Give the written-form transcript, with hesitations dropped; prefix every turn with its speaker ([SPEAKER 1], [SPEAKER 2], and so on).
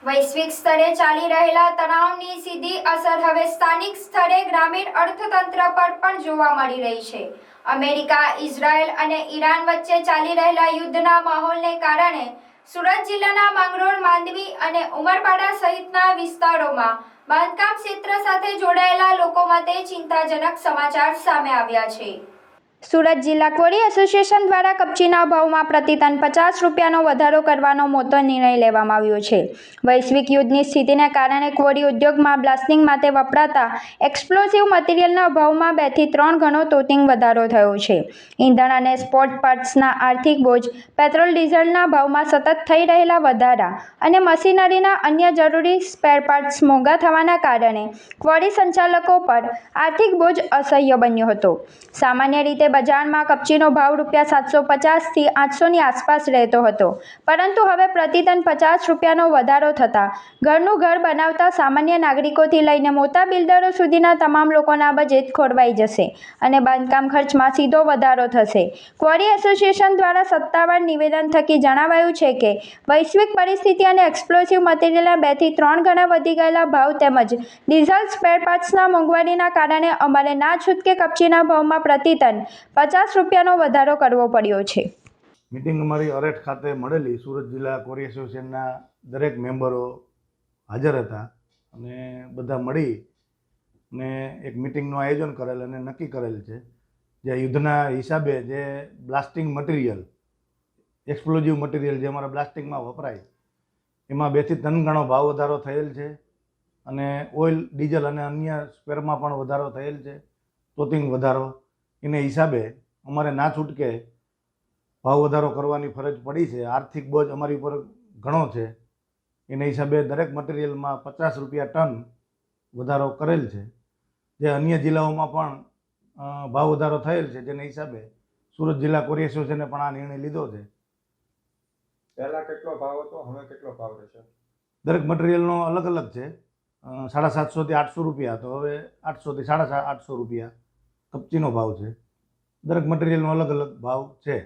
[SPEAKER 1] વૈશ્વિક સ્તરે ચાલી રહેલા તણાવની સીધી અસર હવે સ્થાનિક સ્તરે ગ્રામીણ અર્થતંત્ર પર પણ જોવા મળી રહી છે. અમેરિકા, ઇઝરાયલ અને ઈરાન વચ્ચે ચાલી રહેલા યુદ્ધના માહોલને કારણે સુરત જિલ્લાના માંગરોળ, માંડવી અને ઉમરપાડા સહિતના વિસ્તારોમાં બાંધકામ ક્ષેત્ર સાથે જોડાયેલા લોકો માટે ચિંતાજનક સમાચાર સામે આવ્યા છે. સુરત જિલ્લા ક્વોરી એસોસિએશન દ્વારા કપચીના ભાવમાં પ્રતિ ટન 50 રૂપિયાનો વધારો કરવાનો મોટો નિર્ણય લેવામાં આવ્યો છે. વૈશ્વિક યુદ્ધની સ્થિતિને કારણે ક્વોરી ઉદ્યોગમાં બ્લાસ્ટિંગ માટે વપરાતા એક્સપ્લોઝિવ મટીરિયલના ભાવમાં 2 થી 3 ગણો તોતિંગ વધારો થયો છે. ઈંધણ અને સ્પોટ પાર્ટ્સના આર્થિક બોજ, પેટ્રોલ ડીઝલના ભાવમાં સતત થઈ રહેલા વધારા અને મશીનરીના અન્ય જરૂરી સ્પેરપાર્ટ્સ મોંઘા થવાના કારણે ક્વોરી સંચાલકો પર આર્થિક બોજ અસહ્ય બન્યો હતો. સામાન્ય રીતે બજારમાં કપચીનો ભાવ ₹750 થી 800ની આસપાસ રહેતો હતો, પરંતુ હવે પ્રતિ ટન 50 રૂપિયાનો વધારો થતાં ઘરનું ઘર બનાવતા સામાન્ય નાગરિકોથી લઈને મોટા બિલ્ડરો સુધીના તમામ લોકોના બજેટ ખોરવાઈ જશે અને બાંધકામ ખર્ચમાં સીધો વધારો થશે. ક્વોરી એસોસિએશન દ્વારા સત્તાવાર નિવેદન થકી જણાવાયું છે કે વૈશ્વિક પરિસ્થિતિ અને એક્સપ્લોઝિવ મટીરિયલના 2 થી 3 ગણા વધી ગયેલા ભાવ તેમજ ડીઝલ સ્પેરપાર્ટ્સના મોંઘવારીના કારણે અમારે ના છૂટકે કપચીના ભાવમાં પ્રતિ ટન 50 રૂપિયાનો વધારો કરવો પડ્યો છે.
[SPEAKER 2] મીટિંગ અમારી અરેઠ ખાતે મળેલી. સુરત જિલ્લા ક્વોરી એસોસિએશનના દરેક મેમ્બરો હાજર હતા અને બધા મળી ને એક મિટિંગનું આયોજન કરેલ અને નક્કી કરેલ છે જે યુદ્ધના હિસાબે જે બ્લાસ્ટિંગ મટીરિયલ, એક્સપ્લોઝિવ મટીરિયલ જે અમારા બ્લાસ્ટિંગમાં વપરાય એમાં 2 થી 3 ગણો ભાવ વધારો થયેલ છે અને ઓઇલ, ડીઝલ અને અન્ય સ્પેરમાં પણ વધારો થયેલ છે, તોતિંગ વધારો. એને હિસાબે અમારે ના છૂટકે ભાવ વધારો કરવાની ફરજ પડી છે. આર્થિક બોજ અમારી ઉપર ઘણો છે. એને હિસાબે દરેક મટીરિયલમાં 50 રૂપિયા ટન વધારો કરેલ છે. જે અન્ય જિલ્લાઓમાં પણ ભાવ વધારો થયેલ છે, જેના હિસાબે સુરત જિલ્લા ક્વોરી એસોસિએશને પણ આ નિર્ણય લીધો છે.
[SPEAKER 3] પહેલા કેટલો ભાવ હતો, હવે કેટલો ભાવ રહેશે?
[SPEAKER 2] દરેક મટીરિયલનો અલગ અલગ છે. 750 થી 800 રૂપિયા હતો, હવે 800 થી 850 રૂપિયા કપચીનો ભાવ છે. દરેક મટીરિયલનો અલગ અલગ ભાવ છે.